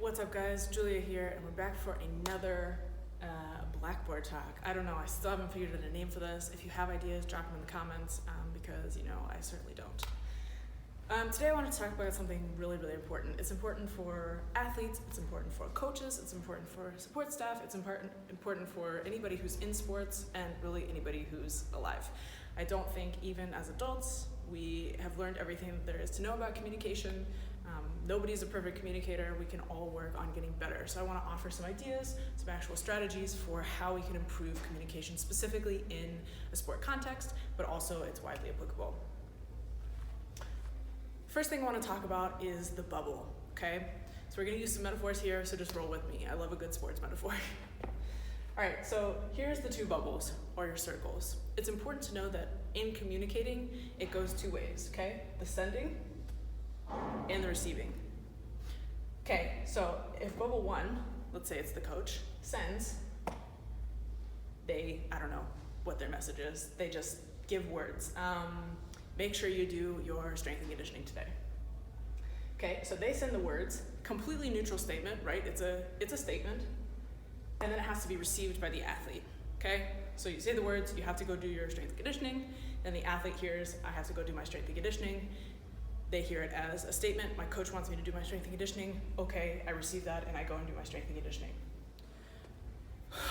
What's up, guys? Julia here, and we're back for another Blackboard talk. I don't know, I still haven't figured out a name for this. If you have ideas, drop them in the comments, because, I certainly don't. Today I want to talk about something really, really important. It's important for athletes, it's important for coaches, it's important for support staff, it's important for anybody who's in sports, and really anybody who's alive. I don't think even as adults, we have learned everything that there is to know about communication. Nobody's a perfect communicator. We can all work on getting better. So I want to offer some ideas, some actual strategies for how we can improve communication specifically in a sport context, but also it's widely applicable. First thing I want to talk about is the bubble, okay? So we're going to use some metaphors here, so just roll with me. I love a good sports metaphor. All right, so here's the two bubbles, or your circles. It's important to know that in communicating, it goes two ways, okay? The sending and the receiving. Okay, so if bubble one, let's say it's the coach, sends, I don't know what their message is, they just give words. Make sure you do your strength and conditioning today. Okay, so they send the words, completely neutral statement, right? It's a statement, and then it has to be received by the athlete, okay? So you say the words, you have to go do your strength and conditioning, then the athlete hears, I have to go do my strength and conditioning. They hear it as a statement, my coach wants me to do my strength and conditioning, okay, I receive that and I go and do my strength and conditioning.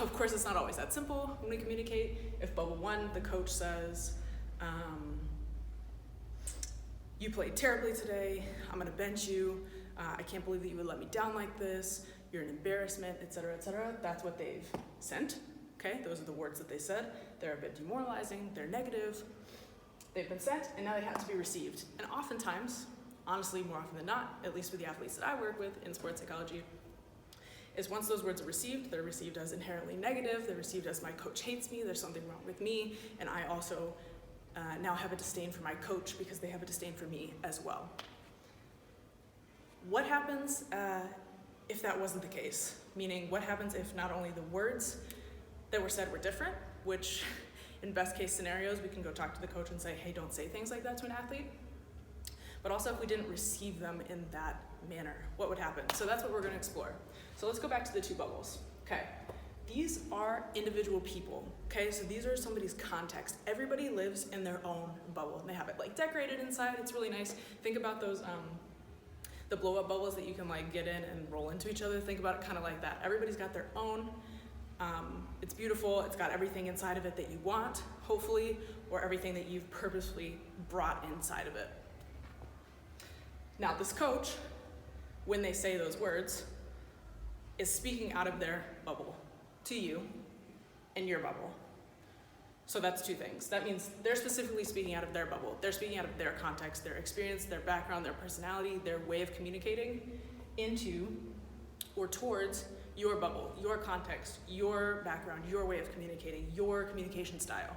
Of course, it's not always that simple when we communicate. If bubble one, the coach says, you played terribly today, I'm gonna bench you, I can't believe that you would let me down like this, you're an embarrassment, etc., that's what they've sent, okay? Those are the words that they said. They're a bit demoralizing, they're negative. They've been sent, and now they have to be received. And oftentimes, honestly, more often than not, at least with the athletes that I work with in sports psychology, is once those words are received, they're received as inherently negative, they're received as my coach hates me, there's something wrong with me, and I also now have a disdain for my coach because they have a disdain for me as well. What happens if that wasn't the case? Meaning, what happens if not only the words that were said were different, which in best case scenarios, we can go talk to the coach and say, hey, don't say things like that to an athlete. But also if we didn't receive them in that manner, what would happen? So that's what we're gonna explore. So let's go back to the two bubbles, okay? These are individual people, okay? So these are somebody's context. Everybody lives in their own bubble, and they have it like decorated inside. It's really nice. Think about those, the blow up bubbles that you can like get in and roll into each other. Think about it kind of like that. Everybody's got their own. It's beautiful, it's got everything inside of it that you want, hopefully, or everything that you've purposefully brought inside of it. Now, this coach, when they say those words, is speaking out of their bubble to you and your bubble. So that's two things. That means they're specifically speaking out of their bubble. They're speaking out of their context, their experience, their background, their personality, their way of communicating into or towards your bubble, your context, your background, your way of communicating, your communication style,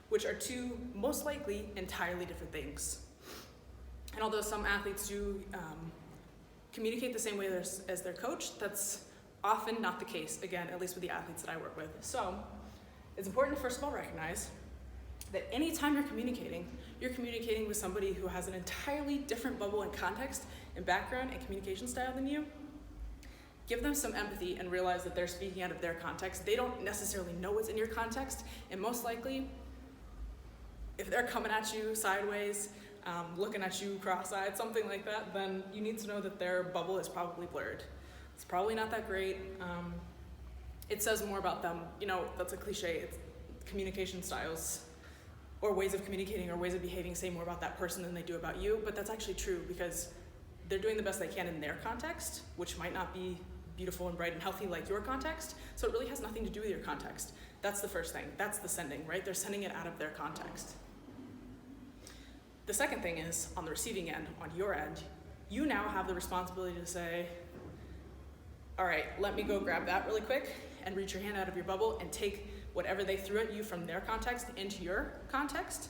which are two, most likely, entirely different things. And although some athletes do communicate the same way as their coach, that's often not the case, again, at least with the athletes that I work with. So it's important to first of all recognize that anytime you're communicating with somebody who has an entirely different bubble and context and background and communication style than you. Give them some empathy and realize that they're speaking out of their context. They don't necessarily know what's in your context, and most likely, if they're coming at you sideways, looking at you cross-eyed, something like that, then you need to know that their bubble is probably blurred. It's probably not that great. It says more about them. That's a cliche. It's communication styles or ways of communicating or ways of behaving say more about that person than they do about you, but that's actually true because they're doing the best they can in their context, which might not be beautiful and bright and healthy like your context, so it really has nothing to do with your context. That's the first thing. That's the sending, right? They're sending it out of their context. The second thing is, on the receiving end, on your end, you now have the responsibility to say, all right, let me go grab that really quick and reach your hand out of your bubble and take whatever they threw at you from their context into your context.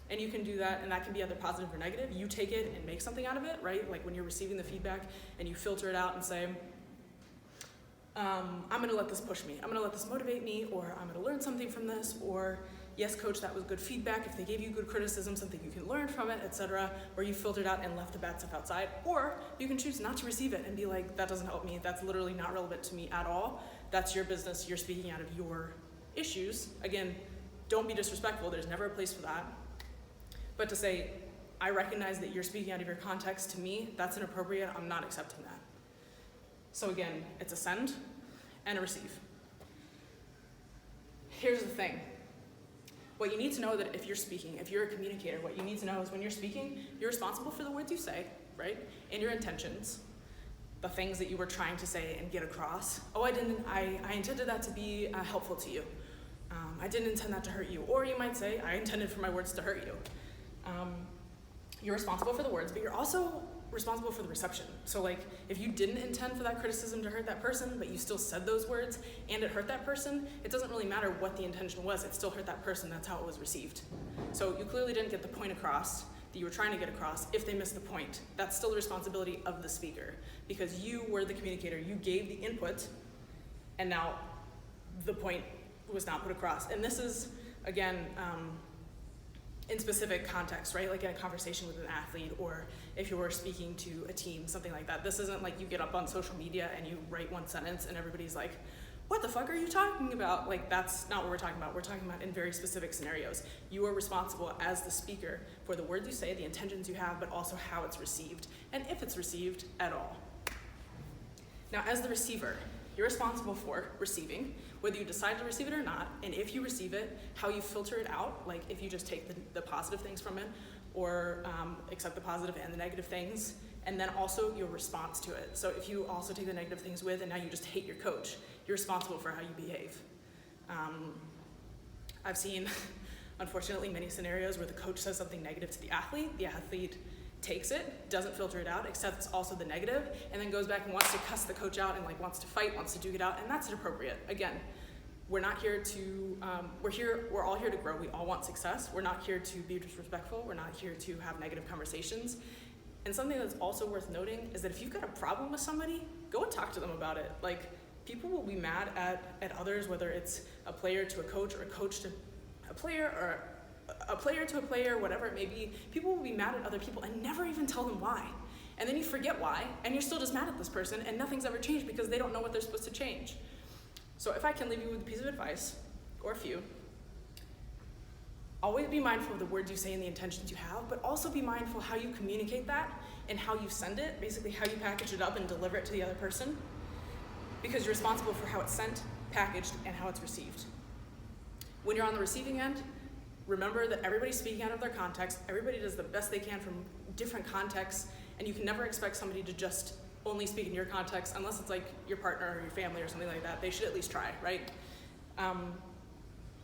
And you can do that, and that can be either positive or negative. You take it and make something out of it, right? Like when you're receiving the feedback and you filter it out and say, I'm gonna let this push me. I'm gonna let this motivate me, or I'm gonna learn something from this, or yes, coach, that was good feedback. If they gave you good criticism, something you can learn from it, etc., or you filtered out and left the bad stuff outside, or you can choose not to receive it and be like, that doesn't help me. That's literally not relevant to me at all. That's your business. You're speaking out of your issues. Again, don't be disrespectful. There's never a place for that. But to say, I recognize that you're speaking out of your context, to me, that's inappropriate. I'm not accepting that. So again, it's a send and a receive. Here's the thing. What you need to know that if you're speaking, if you're a communicator, what you need to know is when you're speaking, you're responsible for the words you say, right? And your intentions, the things that you were trying to say and get across. Oh, I intended that to be helpful to you. I didn't intend that to hurt you. Or you might say, I intended for my words to hurt you. You're responsible for the words, but you're also responsible for the reception. So like, if you didn't intend for that criticism to hurt that person, but you still said those words and it hurt that person, it doesn't really matter what the intention was, it still hurt that person, that's how it was received. So you clearly didn't get the point across that you were trying to get across if they missed the point. That's still the responsibility of the speaker, because you were the communicator, you gave the input, and now the point was not put across. And this is, again, in specific context, right? Like in a conversation with an athlete, or if you're speaking to a team, something like that. This isn't like you get up on social media and you write one sentence and everybody's like, what the fuck are you talking about? Like, that's not what we're talking about. We're talking about in very specific scenarios. You are responsible as the speaker for the words you say, the intentions you have, but also how it's received, and if it's received at all. Now, as the receiver, you're responsible for receiving, whether you decide to receive it or not, and if you receive it, how you filter it out, like if you just take the positive things from it, or accept the positive and the negative things, and then also your response to it. So if you also take the negative things with, and now you just hate your coach, you're responsible for how you behave. I've seen, unfortunately, many scenarios where the coach says something negative to the athlete takes it, doesn't filter it out, accepts also the negative, and then goes back and wants to cuss the coach out and like wants to fight, wants to duke it out, and that's inappropriate. Again, we're not here to, we're all here to grow. We all want success. We're not here to be disrespectful. We're not here to have negative conversations. And something that's also worth noting is that if you've got a problem with somebody, go and talk to them about it. Like, people will be mad at others, whether it's a player to a coach, or a coach to a player, or a player to a player, whatever it may be. People will be mad at other people and never even tell them why. And then you forget why, and you're still just mad at this person, and nothing's ever changed because they don't know what they're supposed to change. So if I can leave you with a piece of advice, or a few, always be mindful of the words you say and the intentions you have, but also be mindful how you communicate that and how you send it, basically how you package it up and deliver it to the other person, because you're responsible for how it's sent, packaged, and how it's received. When you're on the receiving end, remember that everybody's speaking out of their context, everybody does the best they can from different contexts, and you can never expect somebody to just only speak in your context, unless it's like your partner or your family or something like that. They should at least try, right?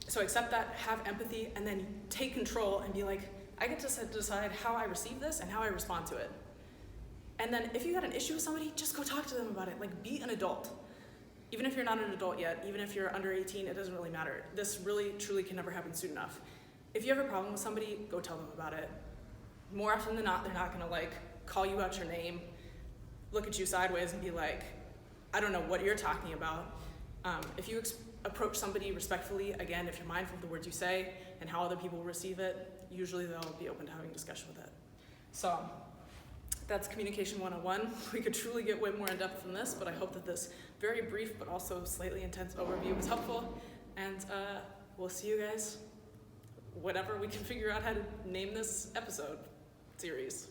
So accept that, have empathy, and then take control and be like, I get to decide how I receive this and how I respond to it. And then if you got an issue with somebody, just go talk to them about it. Like, be an adult. Even if you're not an adult yet, even if you're under 18, it doesn't really matter. This really, truly can never happen soon enough. If you have a problem with somebody, go tell them about it. More often than not, they're not gonna like call you out your name, look at you sideways and be like, I don't know what you're talking about. If you approach somebody respectfully, again, if you're mindful of the words you say and how other people will receive it, usually they'll be open to having a discussion with it. So that's Communication 101. We could truly get way more in depth than this, but I hope that this very brief but also slightly intense overview was helpful. And we'll see you guys whenever we can figure out how to name this episode series.